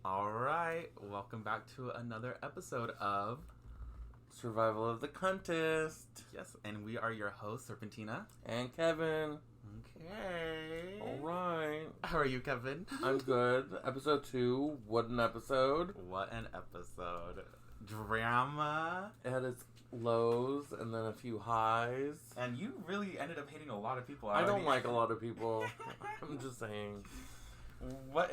All right, welcome back to another episode of Survival of the Contest. Yes, and we are your hosts, Serpentina And Kevin. Okay. Alright. How are you, Kevin? I'm good. Episode 2. What an episode. What an episode. Drama. It had its lows and then a few highs. And you really ended up hating a lot of people. I don't like a lot of people. I'm just saying. What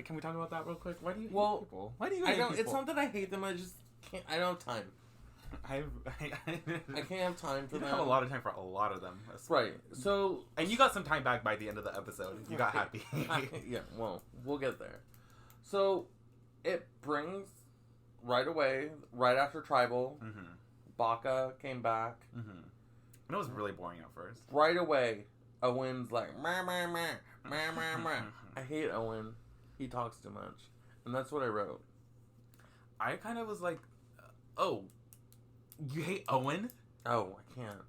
can we talk about that real quick? Why do you hate people? Why do you I hate don't. people? It's not that I hate them. I just can't. I don't have time. I can't have time for you them. don't have a lot of time for a lot of them. Right. So. And you got some time back by the end of the episode. You got happy. Yeah. Well, we'll get there. So, it brings right away, right after Tribal. Mm-hmm. Baka came back. Mm-hmm. And it was really boring at first. Right away, Owen's like, meh, meh, meh, meh, meh, meh. I hate Owen. He talks too much. And that's what I wrote. I kind of was like, oh, you hate Owen? Oh, I can't.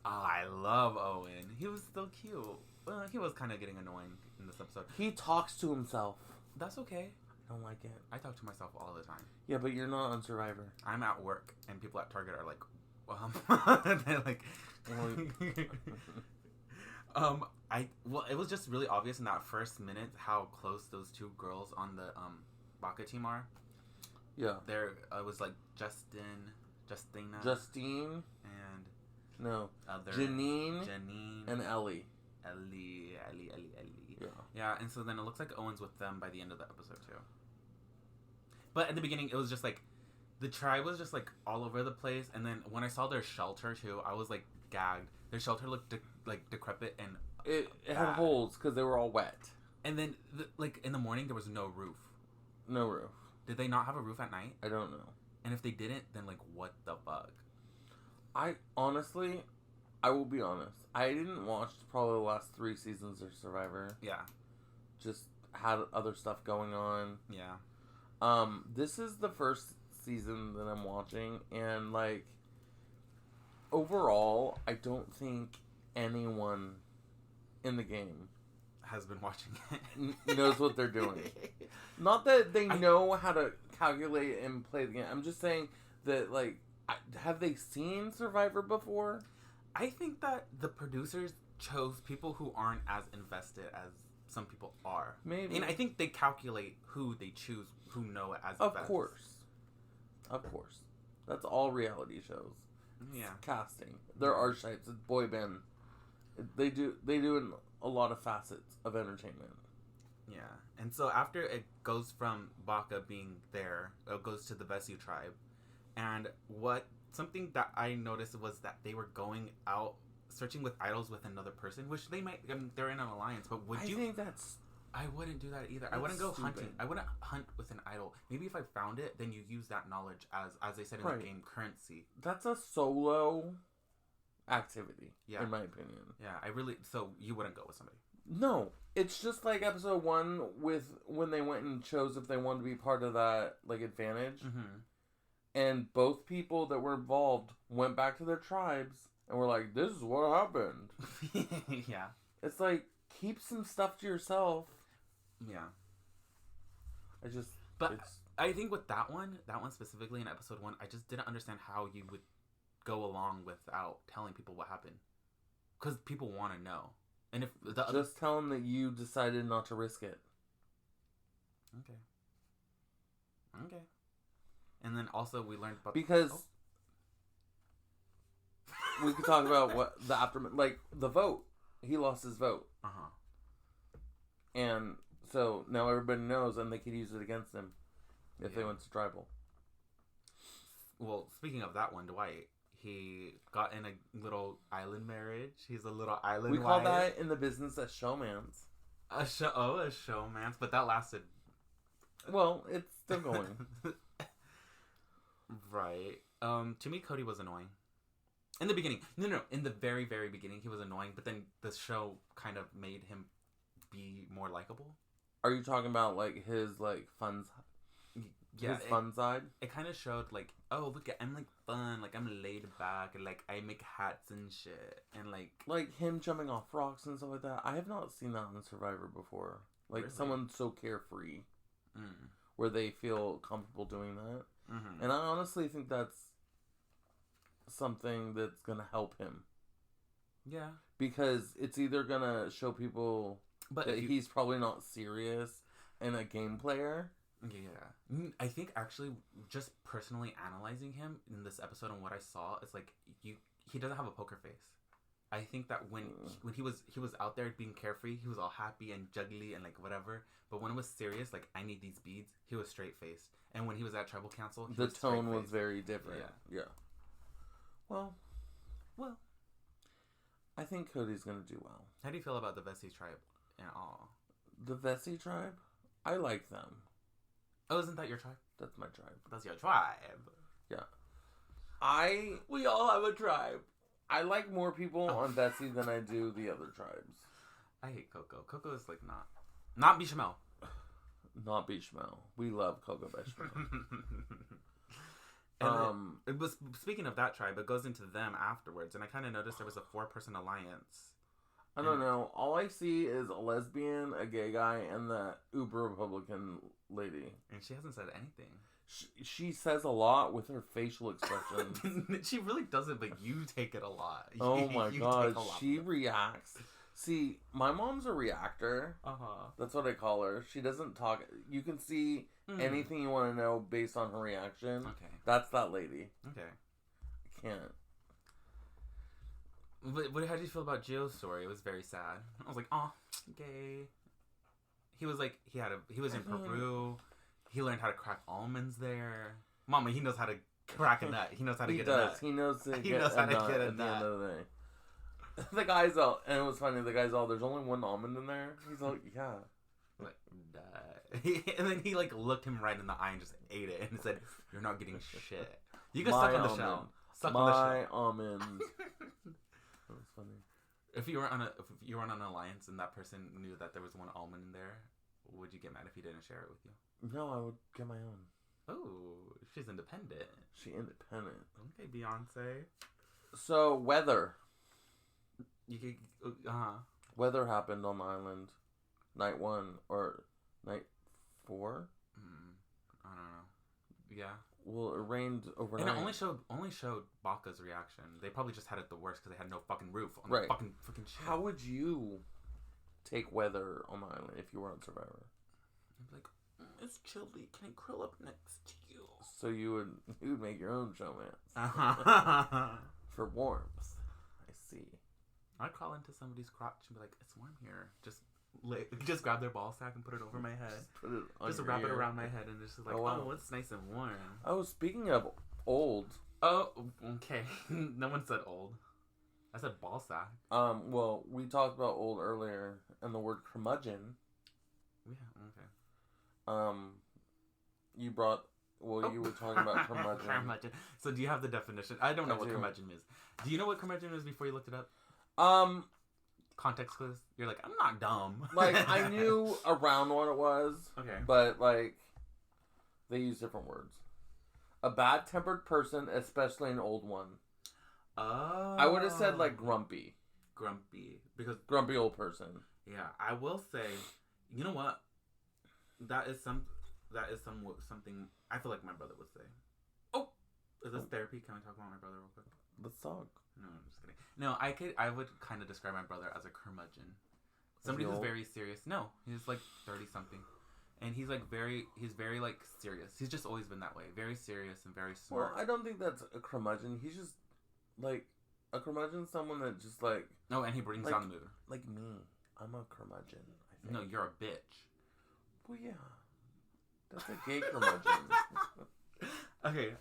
Oh, I love Owen. He was so cute. Well, he was kind of getting annoying in this episode. He talks to himself. That's okay. I don't like it. I talk to myself all the time. Yeah, but you're not on Survivor. I'm at work, and people at Target are like, they're like, it was just really obvious in that first minute how close those two girls on the Baka team are. Yeah. There, was like Justine, Justine. and No. other Janine. And Ellie. Ellie. Yeah. Yeah, and so then it looks like Owen's with them by the end of the episode too. But at the beginning, it was just like the tribe was just like all over the place, and then when I saw their shelter too, I was like gagged. Their shelter looked decrepit and It had holes because they were all wet. And then like in the morning, there was no roof. No roof. Did they not have a roof at night? I don't know. And if they didn't, then like what the fuck? I honestly, I will be honest. I didn't watch probably the last 3 seasons of Survivor. Yeah. Just had other stuff going on. Yeah. This is the first season that I'm watching, and like overall, I don't think anyone in the game has been watching it. knows what they're doing. Not that they know how to calculate and play the game. I'm just saying that, like, have they seen Survivor before? I think that the producers chose people who aren't as invested as some people are. Maybe. And I think they calculate who they choose, who know it as Of best. Of course. That's all reality shows. Yeah. It's casting. There are types. It's boy band. They do in a lot of facets of entertainment. Yeah. And so after it goes from Baka being there, it goes to the Vesu tribe. And something that I noticed was that they were going out searching with idols with another person, which they might, they're in an alliance, but I think that's... I wouldn't do that either. I wouldn't go stupid. hunting. I wouldn't hunt with an idol. Maybe if I found it, then you use that knowledge as they said in the game, currency. That's a solo activity, in my opinion. Yeah, so you wouldn't go with somebody? No. It's just like episode 1 with when they went and chose if they wanted to be part of that, like, advantage. Mm-hmm. And both people that were involved went back to their tribes and were like, this is what happened. Yeah. It's like, keep some stuff to yourself. Yeah. But I think with that one specifically in episode 1, I just didn't understand how you would go along without telling people what happened. Because people want to know. And if just tell them that you decided not to risk it. Okay. And then also we learned about... Because we could talk about what the aftermath... Like, the vote. He lost his vote. Uh-huh. And so now everybody knows, and they could use it against him if they went to tribal. Well, speaking of that one, Dwight, he got in a little island marriage. He's a little island We call that in the business a showmance. A showmance, but that lasted... Well, it's still going. Right. To me, Cody was annoying. In the beginning. No. In the very, very beginning, he was annoying, but then the show kind of made him be more likable. Are you talking about, like, his, like, fun... Yeah, his fun side? It kind of showed, like, oh, look, I'm, like, fun. Like, I'm laid back. And, like, I make hats and shit. And, like... Like, him jumping off rocks and stuff like that. I have not seen that on Survivor before. Like, really? someone so carefree. where they feel comfortable doing that. Mm-hmm. And I honestly think that's something that's going to help him. Yeah. Because it's either going to show people that he's probably not serious and a game player. Yeah. I think actually just personally analyzing him in this episode and what I saw, it's like he doesn't have a poker face. I think that when he was out there being carefree, he was all happy and juggly and like whatever. But when it was serious, like I need these beads, he was straight faced. And when he was at tribal council, the tone was very different. Yeah. Well, I think Cody's gonna do well. How do you feel about the Vesey tribe and all? The Vesey tribe, I like them. Oh, isn't that your tribe? That's my tribe. That's your tribe. Yeah. We all have a tribe. I like more people on Vesey than I do the other tribes. I hate Coco. Coco is like not Bechamel. Not Bechamel. We love Coco Bechamel. It was, speaking of that tribe, it goes into them afterwards, and I kind of noticed there was a 4-person alliance. I don't know. All I see is a lesbian, a gay guy, and the uber Republican lady. And she hasn't said anything. She says a lot with her facial expressions. She really doesn't, but you take it a lot. Oh my god, she reacts. See, my mom's a reactor. That's what I call her. She doesn't talk. You can see anything you want to know based on her reaction. Okay. That's that lady. Okay. I can't. But how did you feel about Gio's story? It was very sad. I was like, oh, gay. He was like, he was in Peru. He learned how to crack almonds there. Mama, he knows how to crack a nut. He knows how to get a nut. He knows how to get a nut. At the end of the day. The guy's all, and it was funny, the guy's all, there's only one almond in there? He's like, yeah. Like, and then he like looked him right in the eye and just ate it and said, you're not getting shit. You can suck on the shell. Suck on the shell. My almond. That was funny. If you were on an alliance and that person knew that there was one almond in there, would you get mad if he didn't share it with you? No, I would get my own. Oh, she's independent. She independent. Okay, Beyonce. So, weather. You could, Weather happened on the island. Night 1 or night 4? I don't know. Yeah. Well, it rained overnight. And it only showed Baka's reaction. They probably just had it the worst because they had no fucking roof on the fucking shit. How would you take weather on the island if you were on Survivor? I'd be like, it's chilly. Can I curl up next to you? So you would make your own showmance. For warmth. I see. I'd crawl into somebody's crotch and be like, it's warm here. Just grab their ball sack and put it over my head. Just wrap it around my head and just like, oh, it's nice and warm. Oh, speaking of old. Oh, okay. No one said old. I said ball sack. Well, we talked about old earlier and the word curmudgeon. Yeah, okay. You were talking about curmudgeon. Curmudgeon. So do you have the definition? I don't know what curmudgeon is. Do you know what curmudgeon is before you looked it up? Context clues? You're like, I'm not dumb. Like, I knew around what it was. Okay. But, like, they use different words. A bad-tempered person, especially an old one. Oh. I would have said, like, grumpy. Grumpy. Because grumpy old person. Yeah. I will say, you know what? That is something I feel like my brother would say. Oh! Is this therapy? Can we talk about my brother real quick? Let's talk. No, I'm just kidding. No, I would kind of describe my brother as a curmudgeon. Somebody who's very serious. No, he's like 30-something. And he's very like serious. He's just always been that way. Very serious and very smart. Well, I don't think that's a curmudgeon. He's just like a curmudgeon, someone that just like. No, and he brings down the mood. Like me, I'm a curmudgeon. I think. No, you're a bitch. Well, yeah, that's a gay curmudgeon. Okay.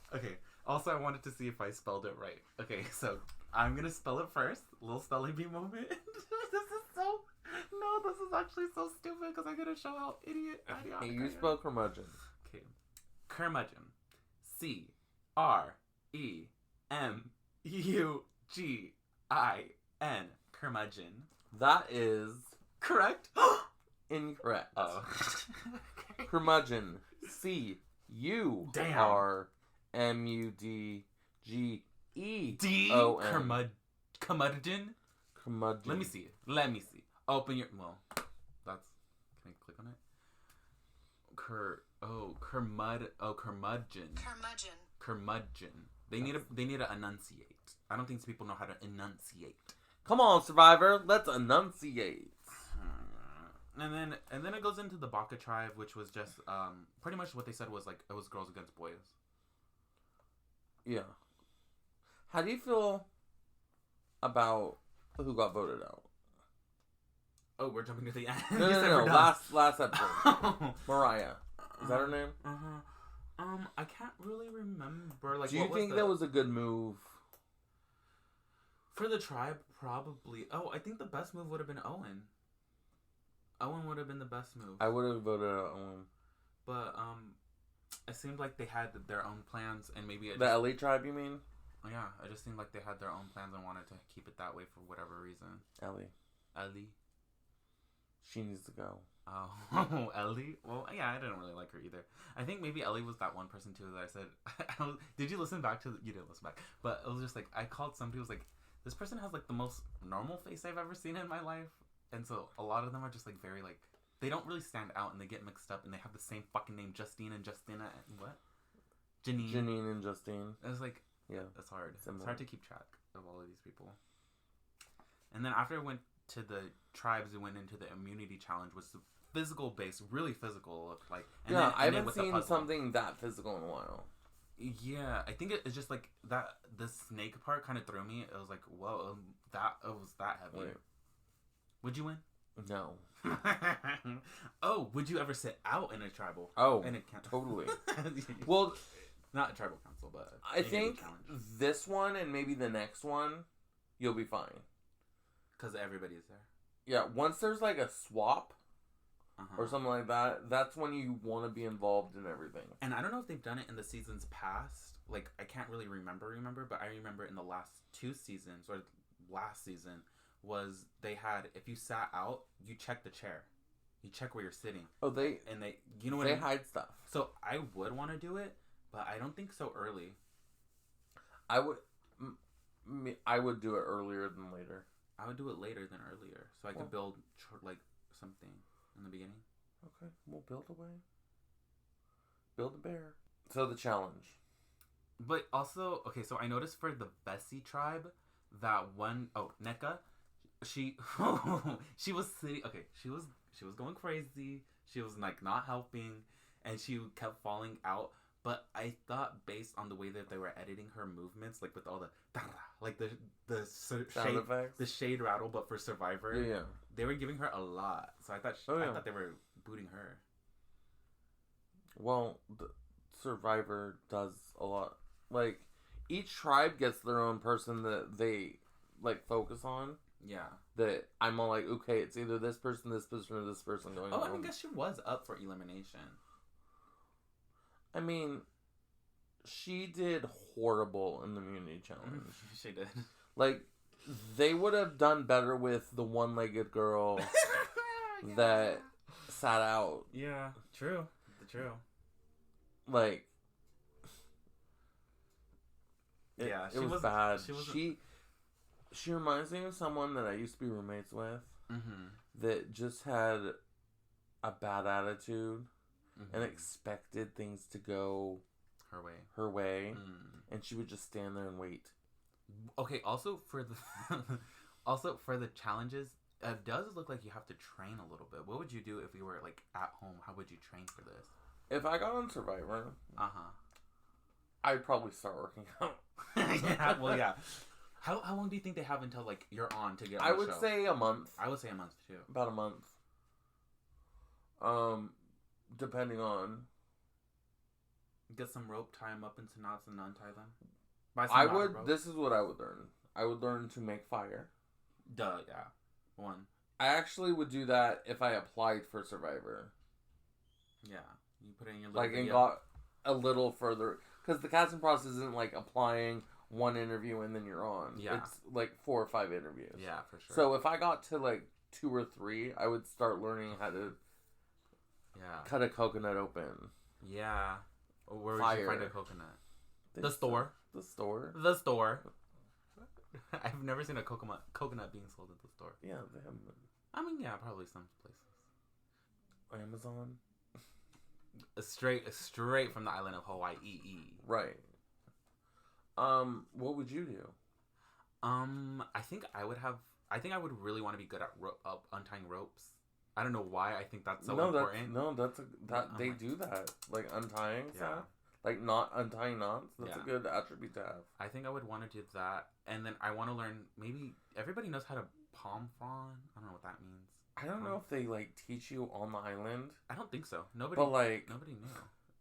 Also, I wanted to see if I spelled it right. Okay, so I'm gonna spell it first. Little spelling bee moment. This is actually so stupid because I'm gonna show how idiotic I am. You spell curmudgeon. Okay, curmudgeon. C-R-E-M-U-G-I-N. Curmudgeon. That is correct. Incorrect. Oh. Curmudgeon. C-U-R-M-U-D-G-E-O-N. Curmudgeon. Let me see. Open your. Well, that's. Can I click on it? Curmudgeon. They need to enunciate. I don't think people know how to enunciate. Come on, Survivor, let's enunciate. And then it goes into the Baka tribe, which was just pretty much what they said was like it was girls against boys. Yeah. How do you feel about who got voted out? Oh, we're jumping to the end. No. Last episode. Mariah. Is that her name? I can't really remember. Like, do you think that was a good move? For the tribe, probably. Oh, I think the best move would have been Owen. Owen would have been the best move. I would have voted out Owen. But, it seemed like they had their own plans, and maybe... The LA tribe, you mean? Yeah, it just seemed like they had their own plans and wanted to keep it that way for whatever reason. Ellie. She needs to go. Oh, Ellie? Well, yeah, I didn't really like her either. I think maybe Ellie was that one person, too, that I said... Did you listen back to... You didn't listen back. But it was just like, I called somebody who was like, this person has, like, the most normal face I've ever seen in my life. And so, a lot of them are just, like, very, like... They don't really stand out, and they get mixed up, and they have the same fucking name, Justine and Justina, and what? Janine and Justine. It was like... Yeah. It's hard. Similar. It's hard to keep track of all of these people. And then after it went to the tribes, it went into the immunity challenge, which was physical based, really physical. Like, I haven't seen something that physical in a while. Yeah, I think it's just like that. The snake part kind of threw me. It was like, whoa, it was that heavy. Wait. Would you win? No. Oh, would you ever sit out in a tribal? Oh, in a council? Totally. Well, not a tribal council, but I think this one and maybe the next one, you'll be fine. Because everybody's there. Yeah, once there's like a swap or something like that, that's when you want to be involved in everything. And I don't know if they've done it in the seasons past. Like, I can't really remember, but I remember in the last 2 seasons, or last season, was they had, if you sat out, you check the chair. You check where you're sitting. Oh, you know what I mean? They hide stuff. So I would want to do it, but I don't think so early. I would do it earlier than later. I would do it later than earlier, so I could build like something in the beginning. Okay, we'll build a way. Build a bear. So the challenge. But also, okay, so I noticed for the Bessie tribe, that one, Neka, she was sitting. Okay, she was going crazy. She was like not helping, and she kept falling out. But I thought, based on the way that they were editing her movements, like with all the like the shade rattle, but for Survivor, they were giving her a lot. So I thought I thought they were booting her. Well, the Survivor does a lot. Like, each tribe gets their own person that they like focus on. Yeah. That I'm all like, okay, it's either this person, or this person going on. I mean, I guess she was up for elimination. I mean, she did horrible in the immunity challenge. She did. Like, they would have done better with the one-legged girl that sat out. Yeah, true. Like, it was bad. She reminds me of someone that I used to be roommates with that just had a bad attitude and expected things to go her way, and she would just stand there and wait. Okay, also for the challenges, it does look like you have to train a little bit. What would you do if you were like at home? How would you train for this? If I got on Survivor, I'd probably start working out. Yeah. How long do you think they have until like you're on to get on the show? I would say a month. I would say a month too. About a month. Depending on. Get some rope, tie them up into knots, and untie them. This is what I would learn. I would learn to make fire. Yeah. One. I actually would do that if I applied for Survivor. Yeah. You put it in your little and got a little further. Because the casting process isn't like applying one interview and then you're on. Yeah. It's like 4 or 5 interviews. Yeah, for sure. So if I got to like 2 or 3, I would start learning how to cut a coconut open. Yeah. Where would you find a coconut? The store. The store? The store. I've never seen a coconut being sold at the store. Yeah, they haven't been. I mean, yeah, probably some places. Amazon? straight from the island of Hawaii. Right. What would you do? I think I would really want to be good at untying ropes. I don't know why. I think that's so important. They do that, like untying Yeah. stuff, like not untying knots. That's a good attribute to have. I think I would want to do that, and then I want to learn. Maybe everybody knows how to palm frond. I don't know what that means. I don't know if they like teach you on the island. I don't think so. Nobody knew.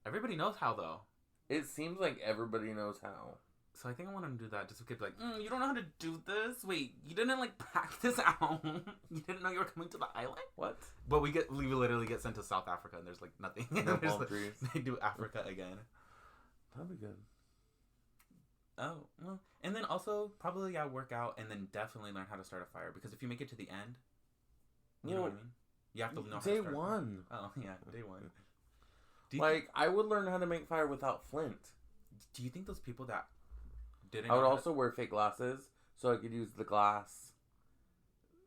Everybody knows how though. It seems like everybody knows how. So I think I want to do that just because, like, you don't know how to do this? Wait, you didn't, like, practice out? You didn't know you were coming to the island? What? But we literally get sent to South Africa and there's, like, nothing. No palm trees. They do Africa again. That'd be good. Oh, well. And then also, probably, work out and then definitely learn how to start a fire. Because if you make it to the end, you know what I mean? You have to know how to start. Day one. Oh, yeah, day one. I would learn how to make fire without flint. Do you think those people that didn't... I would also wear fake glasses so I could use the glass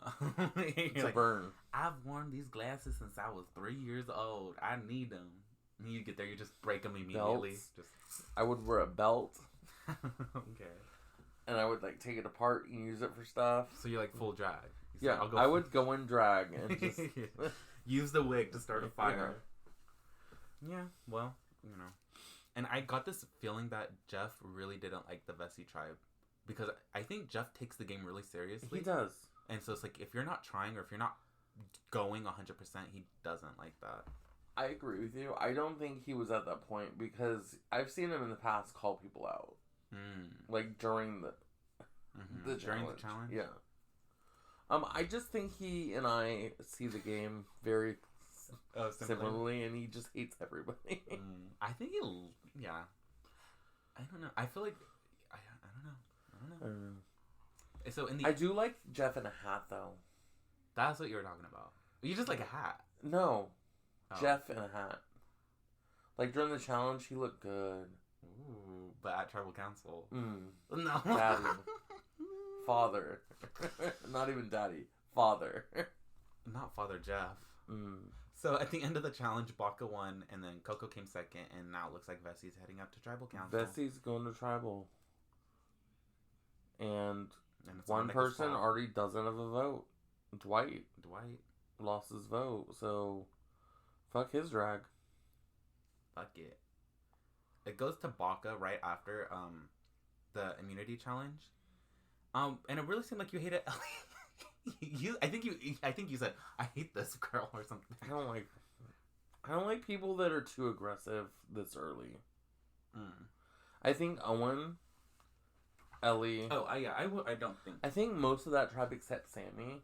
to burn. I've worn these glasses since I was 3 years old. I need them. And you get there, you just break them immediately. I would wear a belt. Okay. And I would, like, take it apart and use it for stuff. So you're, like, full drag. Yeah, I would go in drag and just... use the wig to start a fire. Yeah, well, you know. And I got this feeling that Jeff really didn't like the Vessi tribe. Because I think Jeff takes the game really seriously. He does. And so it's like, if you're not trying or if you're not going 100%, he doesn't like that. I agree with you. I don't think he was at that point because I've seen him in the past call people out. Like during the during the challenge? Yeah. I just think he and I see the game very similarly, and he just hates everybody. I think yeah. I don't know. I feel like I don't know. So I do like Jeff in a hat though. That's what you were talking about. You just like a hat. No, Jeff in a hat. Like during the challenge, he looked good. Ooh, but at tribal council. No, daddy, father, not even daddy, father. Not Father Jeff. So at the end of the challenge, Baka won, and then Coco came second, and now it looks like Vessi's heading up to tribal council. Vessi's going to tribal, and one person already doesn't have a vote. Dwight lost his vote, so fuck his drag. Fuck it. It goes to Baka right after the immunity challenge, and it really seemed like you hated Ellie. I think you said I hate this girl or something. I don't like people that are too aggressive this early. I think Owen, Ellie. Oh, yeah. I don't think. I think most of that tribe except Sammy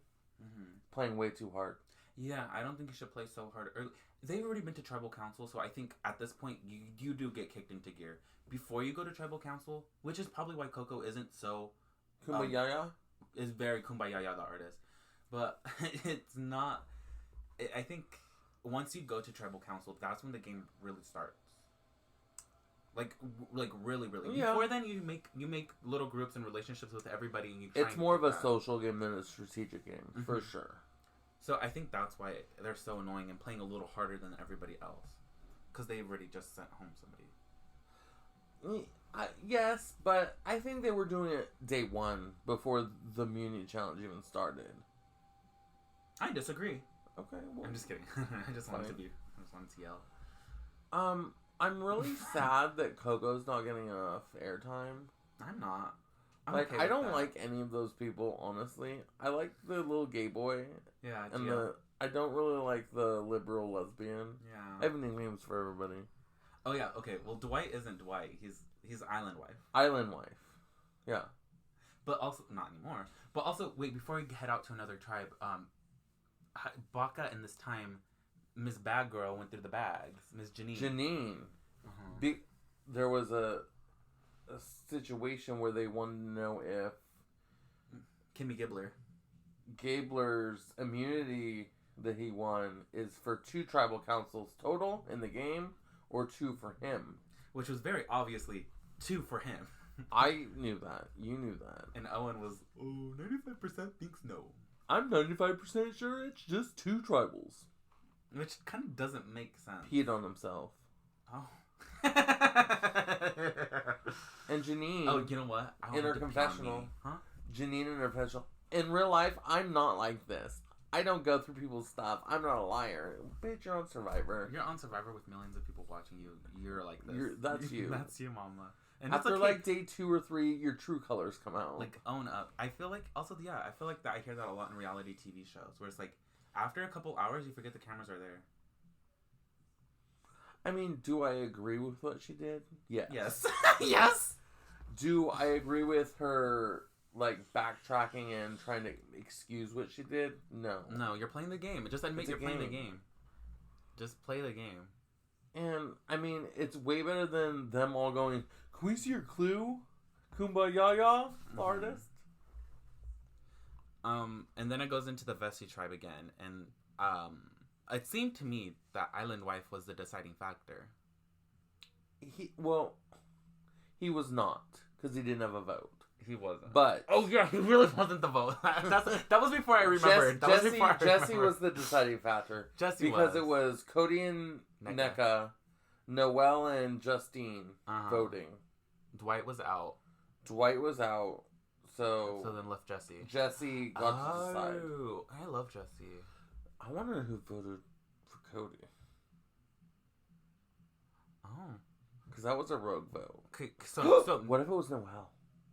playing way too hard. Yeah, I don't think you should play so hard early. They've already been to tribal council, so I think at this point you do get kicked into gear before you go to tribal council, which is probably why Coco isn't so Kumbaya. Is very kumbaya, the artist, but it's not. I think once you go to tribal council, that's when the game really starts. Like really. Yeah. Before then, you make little groups and relationships with everybody, and it's more of a social game than a strategic game for sure. So I think that's why they're so annoying and playing a little harder than everybody else, because they already just sent home somebody. Yes, but I think they were doing it day one before the immunity challenge even started. I disagree. Okay, well, I'm just kidding. I just wanted to yell. I'm really sad that Coco's not getting enough airtime. I'm not. I don't like any of those people, honestly. I like the little gay boy. Yeah, and I don't really like the liberal lesbian. Yeah. I have names for everybody. Oh yeah, okay. Well, Dwight isn't Dwight. He's Island Wife. Island Wife. Yeah. But also not anymore. But also, wait, before we head out to another tribe, Baka in this time, Miss Bad Girl went through the bags. Miss Janine. There was a situation where they wanted to know if Kimmy Gabler's immunity that he won is for 2 tribal councils total in the game or 2 for him. Which was very obviously 2 for him. I knew that. You knew that. And Owen was, 95% thinks no. I'm 95% sure it's just 2 tribals. Which kind of doesn't make sense. Peed on himself. Oh. And Janine. Oh, you know what? In her confessional. Huh? Janine in her confessional. In real life, I'm not like this. I don't go through people's stuff. I'm not a liar. Bitch, you're on Survivor. You're on Survivor with millions of people watching you. You're like this. That's you. That's you, mama. And after okay. like day 2 or 3, your true colors come out. Like, own up. I feel like, also, yeah, I feel like that I hear that a lot in reality TV shows, where it's like, after a couple hours, you forget the cameras are there. I mean, do I agree with what she did? Yes. Yes. Yes! Do I agree with her, like, backtracking and trying to excuse what she did? No. No, you're playing the game. Just admit you're playing the game. Just play the game. And, I mean, it's way better than them all going, can we see your clue? Kumbaya, artist? And then it goes into the Vesey tribe again, and, it seemed to me that Island Wife was the deciding factor. He was not, because he didn't have a vote. He wasn't. But... Oh, yeah, he really wasn't the vote. That was before I remembered. Jesse was the deciding factor. Because it was Cody and NECA, Noelle and Justine voting. Dwight was out. So then left Jesse. Jesse got to decide. I love Jesse. I wonder who voted for Cody. Oh. Because that was a rogue vote. So what if it was Noelle?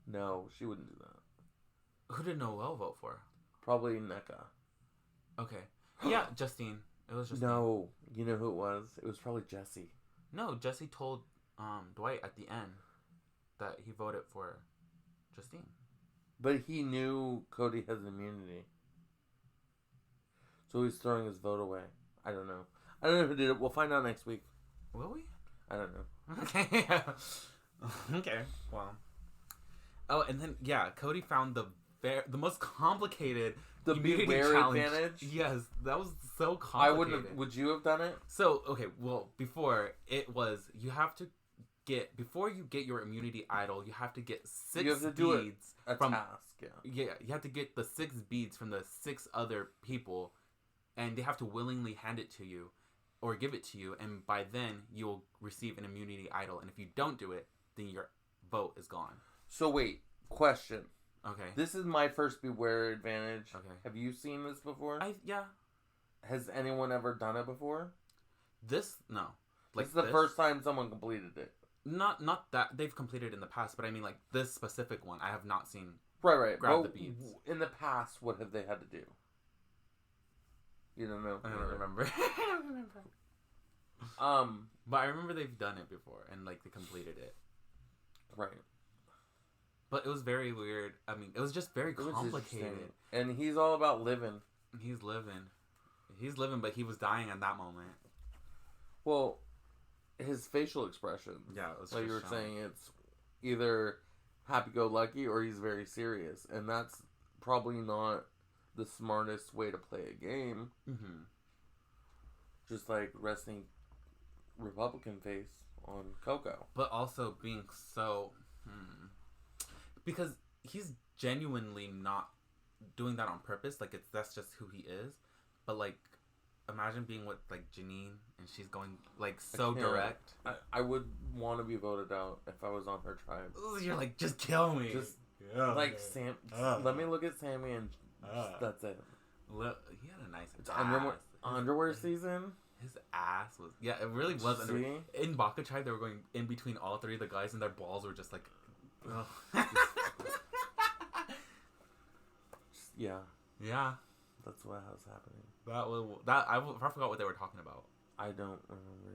No, she wouldn't do that. Who did Noelle vote for? Probably NECA. Okay. Yeah, Justine. It was Justine. No, you know who it was? It was probably Jesse. No, Jesse told Dwight at the end that he voted for Justine. But he knew Cody has immunity. So he's throwing his vote away. I don't know. I don't know who did it. We'll find out next week. Will we? I don't know. Okay. Okay. Well. Oh, and then, yeah, Cody found the most complicated beware challenge. Advantage? Yes, that was so complicated. Would you have done it? So, okay, well, before, it was, you have to before you get your immunity idol, you have to get 6 you have to beads. Do it a task, yeah. Yeah, you have to get the 6 beads from the 6 other people, and they have to willingly hand it to you, or give it to you, and by then, you'll receive an immunity idol, and if you don't do it, then your vote is gone. So wait, question. Okay. This is my first Beware Advantage. Okay. Have you seen this before? Yeah. Has anyone ever done it before? No. Like, this is the first time someone completed it. Not that they've completed in the past, but I mean like this specific one I have not seen. Right. Grab the beads. In the past, what have they had to do? You don't know. I don't remember. But I remember they've done it before and like they completed it. Right. But it was very weird. I mean, it was just very complicated. And he's all about living. He's living, but he was dying at that moment. Well, his facial expression. Yeah, it was like you were saying, it's either happy-go-lucky or he's very serious. And that's probably not the smartest way to play a game. Mm-hmm. Just like resting Republican face on Coco. But also being so... Because he's genuinely not doing that on purpose. Like, that's just who he is. But, like, imagine being with, like, Janine, and she's going, like, so direct. I would want to be voted out if I was on her tribe. You're like, just kill me. Just, like, Sam... let me look at Sammy and that's it. Look, he had a nice underwear season? His ass was... Yeah, it really was underwear. In Baka Tribe, they were going in between all 3 of the guys, and their balls were just, like... Yeah. That's what was happening. I forgot what they were talking about. I don't remember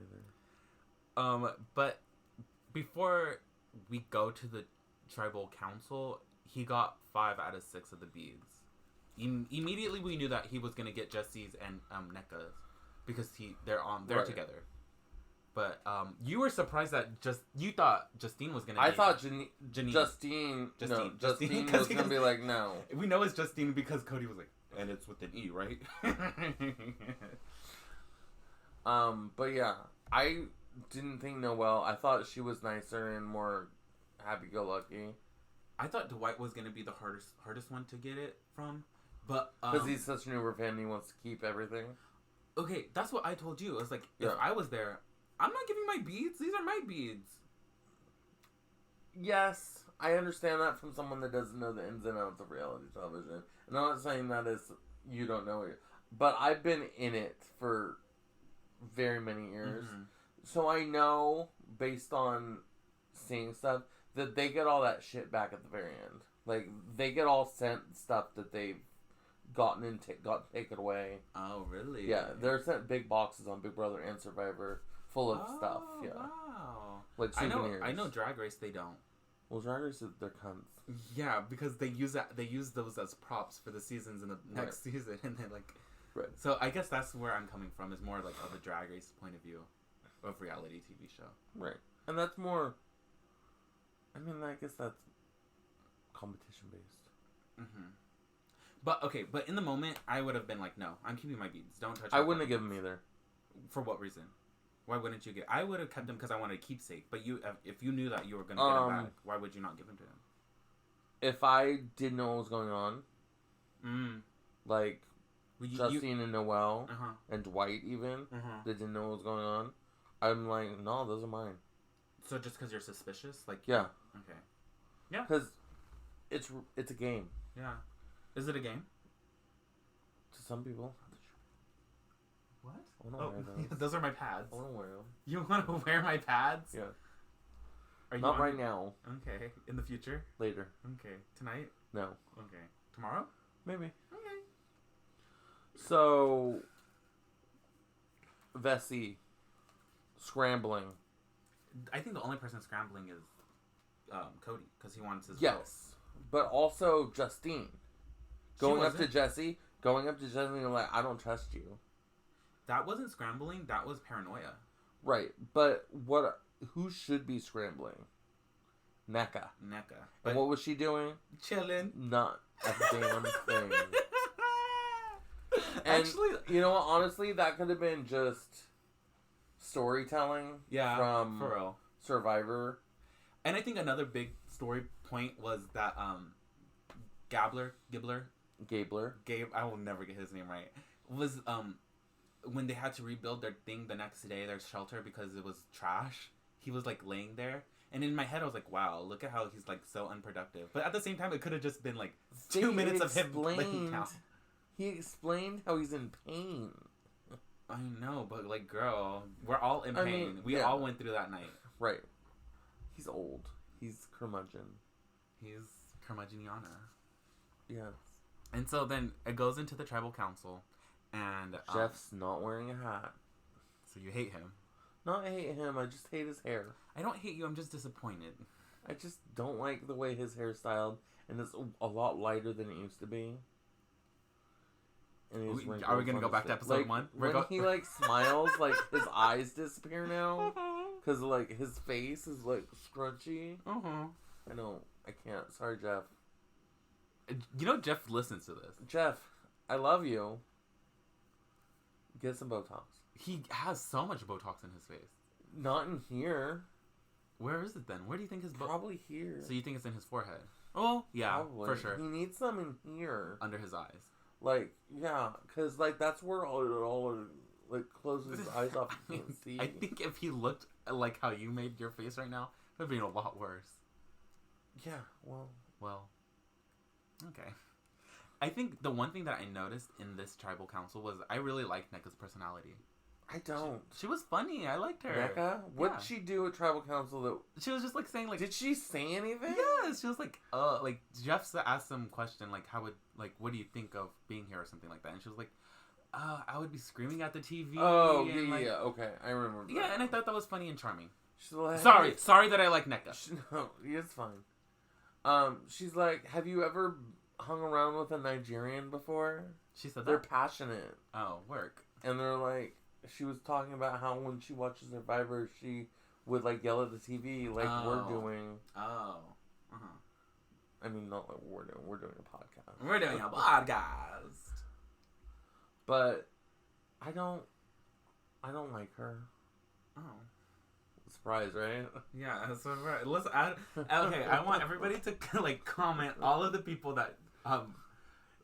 either. But before we go to the tribal council, he got 5 out of 6 of the beads. Immediately we knew that he was gonna get Jesse's and NECA's because they're together. But you were surprised that you thought Justine was gonna. I thought Janine. Justine was gonna be like, no. We know it's Justine because Cody was like, and it's with an E, right? But yeah, I didn't think Noelle. I thought she was nicer and more happy-go-lucky. I thought Dwight was gonna be the hardest one to get it from, but because he's such an Uber fan, he wants to keep everything. Okay, that's what I told you. I was like, if I was there, I'm not giving my beads. These are my beads. Yes, I understand that from someone that doesn't know the ins and outs of reality television. And I'm not saying that is you don't know it. But I've been in it for very many years. Mm-hmm. So I know, based on seeing stuff, that they get all that shit back at the very end. Like, they get all sent stuff that they've gotten and got taken away. Oh, really? Yeah, they're sent big boxes on Big Brother and Survivor full of stuff. Yeah. Wow. Like souvenirs. I know Drag Race, they don't. Well, Drag Race, they're cunts. Yeah, because they use those as props for the seasons in the next season, and then like. Right. So I guess that's where I'm coming from. Is more like of a Drag Race point of view of reality TV show. Right, and that's more. I mean, I guess that's competition based. Mm-hmm. But in the moment, I would have been like, no, I'm keeping my beads. Don't touch. I wouldn't have given them either. For what reason? Why wouldn't you get? I would have kept them because I wanted a keepsake. But if you knew that you were going to get them back, why would you not give them to him? If I didn't know what was going on, like Justine and Noelle and Dwight even, they didn't know what was going on, I'm like, no, those are mine. So just because you're suspicious, like yeah, okay, yeah, because it's a game. Yeah, is it a game? To some people. What? I want to wear those. Those are my pads. I want to wear them. You want to wear my pads? Yeah. Are you not right now. Okay. In the future? Later. Okay. Tonight? No. Okay. Tomorrow? Maybe. Okay. So, Vessi scrambling. I think the only person scrambling is Cody because he wants his vote. Yes, but also Justine going up to Jesse and like, I don't trust you. That wasn't scrambling. That was paranoia. Right, but who should be scrambling? Nneka. And what was she doing? Chilling. Not a damn thing. And, actually, you know what? Honestly, that could have been just storytelling from for real. Survivor. And I think another big story point was that Gabler, I will never get his name right, was when they had to rebuild their thing the next day, their shelter, because it was trash. He was like laying there. And in my head, I was like, wow, look at how he's like so unproductive. But at the same time, it could have just been like 2 minutes of him laying down. He explained how he's in pain. I know, but like, girl, we're all in pain. We all went through that night. Right. He's old. He's curmudgeon. He's curmudgeoniana. Yes. And so then it goes into the tribal council, and Jeff's not wearing a hat. So you hate him? Not hate him. I just hate his hair. I don't hate you. I'm just disappointed. I just don't like the way his hair's styled, and it's a lot lighter than it used to be. And are we gonna go back to episode 1? When he like smiles, like his eyes disappear now, because like his face is like scrunchy. I know. I can't. Sorry, Jeff. You know Jeff listens to this. Jeff, I love you. Get some Botox. He has so much Botox in his face. Not in here. Where is it then? Where do you think his Probably here. So you think it's in his forehead? Oh, yeah, probably. For sure. He needs some in here. Under his eyes. Like, yeah, because like that's where all like closes his eyes off. You can't see. I think if he looked like how you made your face right now, it would be a lot worse. Yeah, well. Okay. I think the one thing that I noticed in this tribal council was I really liked Nneka's personality. I don't. She was funny. I liked her. Nneka? What did she do at tribal council that... She was just like saying like... Did she say anything? Yes. She was like Jeff asked some question like what do you think of being here or something like that, and she was like, I would be screaming at the TV. Oh, and, yeah, okay. I remember that. Yeah, and I thought that was funny and charming. She's like, sorry that I like Nneka. No, it's fine. She's like, have you ever hung around with a Nigerian before? She said they're passionate. Oh, work. And they're like, she was talking about how when she watches Survivor, she would like yell at the TV like we're doing. Oh. I mean, not like we're doing a podcast. We're doing a podcast. But I don't like her. Oh. Surprise, right? Yeah, surprise. Listen, okay, I want everybody to like comment all of the people that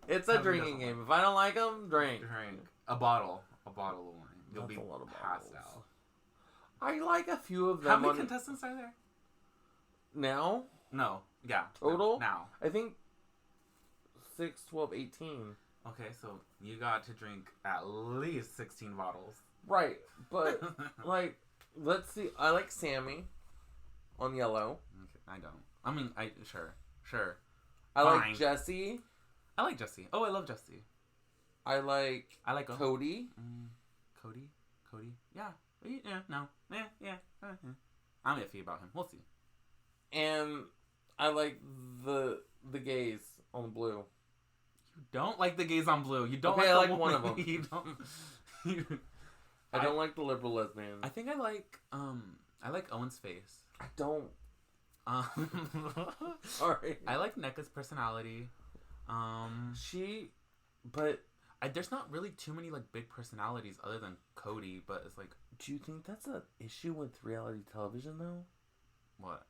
It's a drinking game. If I don't like them, drink a bottle of wine. You'll be a lot of passed bottles. I like a few of them. How many contestants are there? Now? No. Yeah. Total? Now. I think 6, 12, 18. Okay, so you got to drink at least 16 bottles. Right, but, like, let's see. I like Sammy on yellow. Okay, I don't. I mean, sure. I Fine. like Jesse. I like Jesse. Oh, I love Jesse. I like Cody. Cody. Yeah. No. Yeah. I'm iffy about him. We'll see. And I like the gays on blue. You don't like the gays on blue. You don't okay, like I like one of them. You don't. I don't like the liberal lesbian. I think I like Owen's face. I don't. Sorry. I like NECA's personality. There's not really too many like big personalities other than Cody, but it's like. Do you think that's an issue with reality television though? What?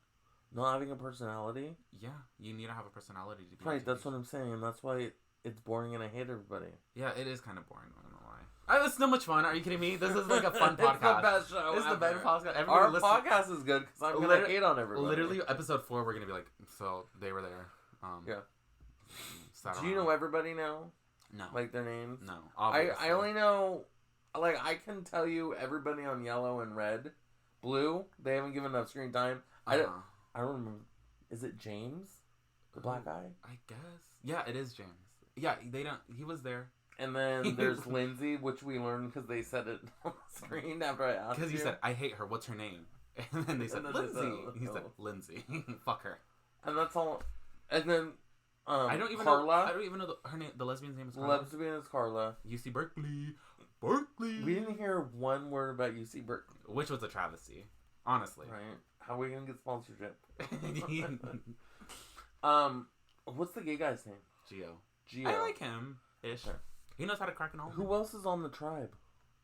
Not having a personality? Yeah, you need to have a personality to be right. That's what I'm saying, and that's why it's boring and I hate everybody. Yeah, it is kind of boring. I don't know why. It's so much fun. Are you kidding me? This is like a fun podcast. It's the best show. It's the best podcast. Our podcast is good because I'm gonna hate on everybody. Literally, episode 4, we're gonna be like, so they were there. Yeah. Do you know everybody now? No. Like their names? No. I only know. Like I can tell you everybody on yellow and red, blue. They haven't given enough screen time. I don't remember. Is it James, the black guy? I guess. Yeah, it is James. Yeah, they don't. He was there. And then there's Lindsay, which we learned because they said it on the screen after I asked. Because you said, "I hate her. What's her name?" And then they said, "Lindsay." He said, "Lindsay." Fuck her. And that's all. And then I don't even know. I don't even know her name. The lesbian's name is Carla. Lesbian is Carla. UC Berkeley. We didn't hear one word about UC Berkeley, which was a travesty, honestly. Right? How are we gonna get sponsorship? What's the gay guy's name? Gio. I like him ish. Sure. He knows how to crack an old. Who else is on the tribe?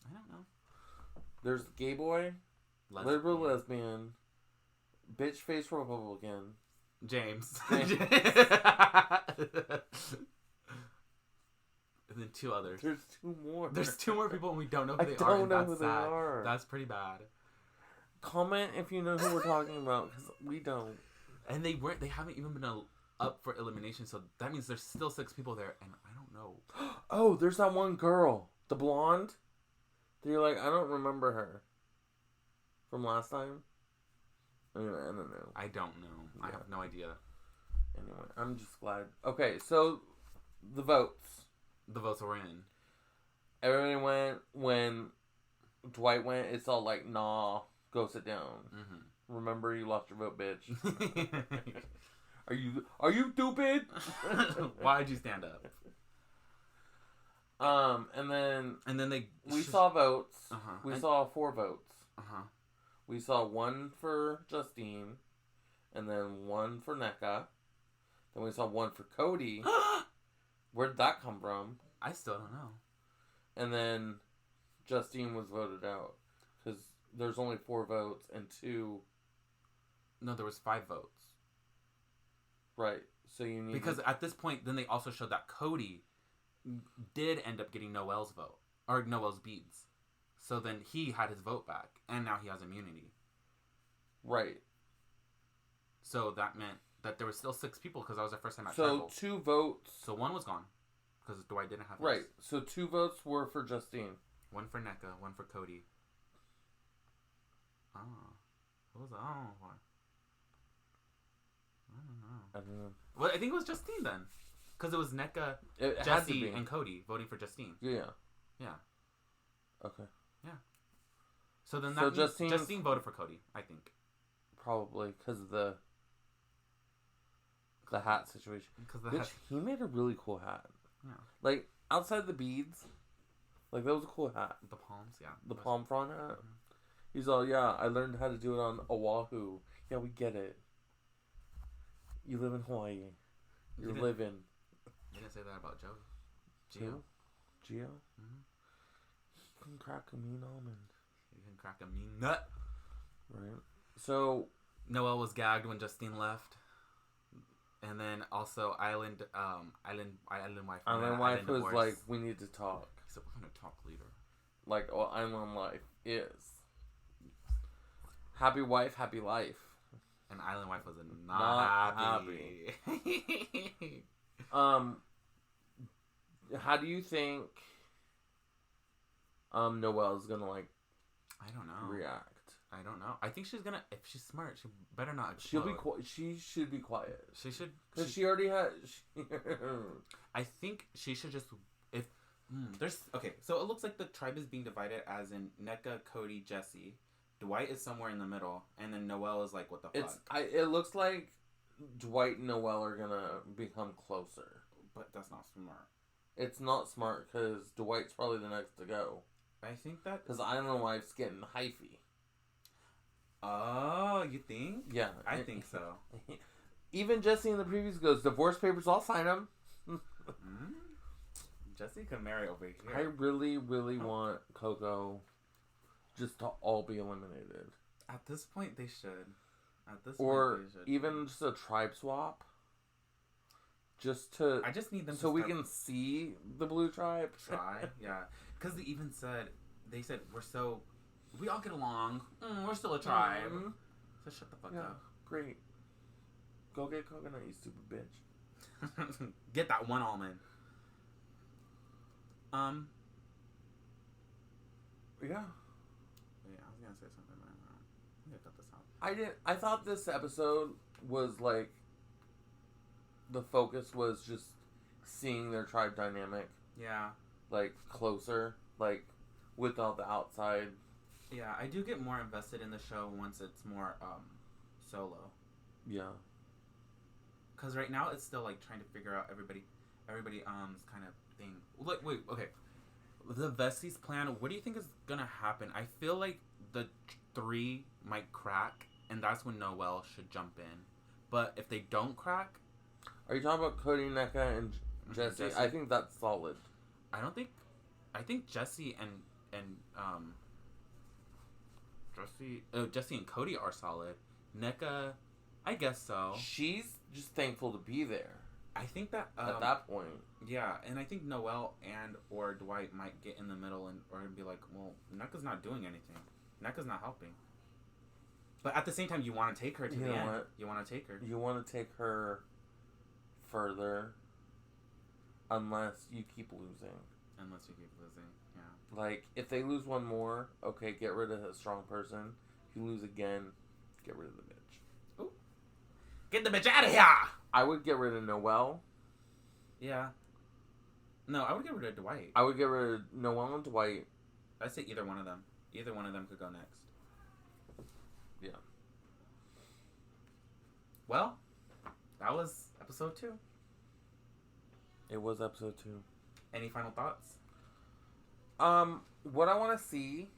I don't know. There's gay boy, liberal lesbian, bitch face Republican, James. And then 2 others. There's 2 more. There's 2 more people and we don't know who they are. I don't know who they are. That's pretty bad. Comment if you know who we're talking about, because we don't. And they haven't even been up for elimination, so that means there's still 6 people there, and I don't know. Oh, there's that one girl, the blonde. You're like, I don't remember her from last time. Anyway, I don't know. I don't know. Yeah. I have no idea. Anyway, I'm just glad. Okay, so the votes. The votes were in. Everybody went. When Dwight went, it's all like, nah, go sit down. Mm-hmm. Remember, you lost your vote, bitch. Are you stupid? Why'd you stand up? And then we saw votes. Uh-huh. We saw 4 votes. Uh-huh. We saw 1 for Justine, and then 1 for NECA. Then we saw 1 for Cody. Where did that come from? I still don't know. And then Justine was voted out because there's only 4 votes and 2. No, there was 5 votes. Right. So you need because at this point, then they also showed that Cody did end up getting Noel's vote or Noel's beads. So then he had his vote back, and now he has immunity. Right. So that meant that there were still 6 people because that was the first time at Tribal. So 2 votes. So 1 was gone because Dwight didn't have his. Right. So 2 votes were for Justine. 1 for NECA, 1 for Cody. Oh. What was that? I don't know. Well, I think it was Justine then. Because it was NECA, Jesse, and Cody voting for Justine. Yeah. Yeah. Okay. Yeah. So then that Justine voted for Cody, I think. Probably because of the hat situation. He made a really cool hat. Yeah. Like, outside the beads, like, that was a cool hat. The palms, yeah. The palm frond hat. Mm-hmm. He's all, yeah, I learned how to do it on Oahu. Yeah, we get it. You live in Hawaii. You're living. You didn't say that about Joe. Gio? Mm-hmm. You can crack a mean almond. You can crack a mean nut. Right. So Noel was gagged when Justine left. And then also Island Wife. Island Wife was divorce. Like, we need to talk. He said, we're going to talk later. Like, Island Life is. Happy wife, happy life. And Island Wife was not happy. How do you think Noelle is gonna like? I don't know. React. I don't know. I think she's gonna. If she's smart, she better not explode. She should be quiet. She should. Because she already had. I think she should just. If there's okay, so it looks like the tribe is being divided as in NECA, Cody, Jesse. Dwight is somewhere in the middle, and then Noelle is like, what the fuck? It looks like Dwight and Noelle are gonna become closer. But that's not smart. It's not smart because Dwight's probably the next to go. I think that because Island Wife's getting hyphy. Oh, you think? Yeah, I think so. Even Jesse in the previews goes, divorce papers, I'll sign them. Jesse can marry over here. I really, really want Coco just to all be eliminated. At this point, they should. Or even just a tribe swap. Just to... I just need them so we can see the blue tribe. Yeah. Because they said, we all get along. We're still a tribe. Mm-hmm. So shut the fuck up. Great. Go get coconut, you stupid bitch. Get that one almond. Yeah. I was gonna say something, but I'm gonna cut this out. I thought this episode was like the focus was just seeing their tribe dynamic. Yeah. Like closer, like with all the outside. Yeah, I do get more invested in the show once it's more solo. Yeah. Cause right now it's still like trying to figure out everybody kind of thing. Like, wait, okay. The Vestie's plan, what do you think is gonna happen? I feel like the 3 might crack, and that's when Noelle should jump in. But if they don't crack... Are you talking about Cody, NECA, and Jesse? I think that's solid. I think Jesse and Jesse and Cody are solid. NECA, I guess so. She's just thankful to be there. I think that at that point, yeah, and I think Noelle and or Dwight might get in the middle or be like, well, NECA's not doing anything. NECA's not helping. But at the same time, you want to take her to the end. What? You want to take her. You want to take her further, unless you keep losing. Yeah. Like if they lose one more, okay, get rid of a strong person. If you lose again, get rid of the bitch. Ooh. Get the bitch out of here! I would get rid of Noelle. Yeah. No, I would get rid of Dwight. I would get rid of Noelle and Dwight. I'd say either one of them. Either one of them could go next. Yeah. Well, that was episode 2. It was episode 2. Any final thoughts? What I want to see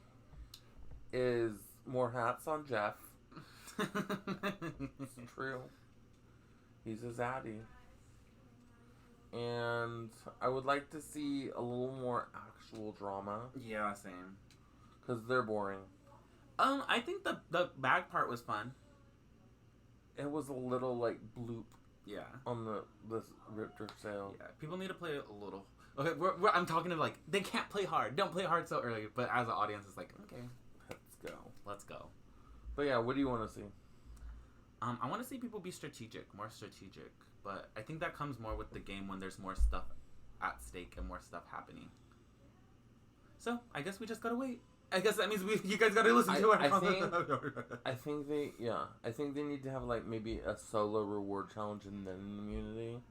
is more hats on Jeff. It's true. He's a zaddy. And I would like to see a little more actual drama. Yeah, same. Because they're boring. I think the bag part was fun. It was a little, like, bloop. Yeah. On this Ripter sale. Yeah, people need to play a little. Okay, I'm talking to, like, they can't play hard. Don't play hard so early. But as an audience, it's like, okay. Let's go. But yeah, what do you want to see? I want to see people be more strategic. But I think that comes more with the game when there's more stuff at stake and more stuff happening. So, I guess we just gotta wait. I guess that means you guys gotta listen to it. I think they need to have, like, maybe a solo reward challenge and then an immunity.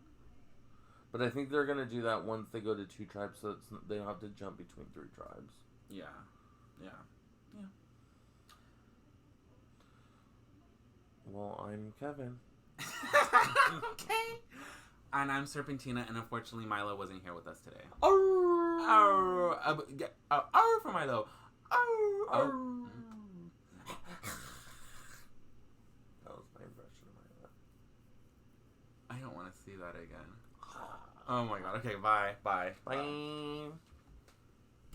But I think they're gonna do that once they go to 2 tribes, so they don't have to jump between 3 tribes. Yeah. Well, I'm Kevin. Okay. And I'm Serpentina, and unfortunately Milo wasn't here with us today. Arr for Milo. Arr. That was my impression of Milo. I don't want to see that again. Oh my god. Okay, bye. Bye.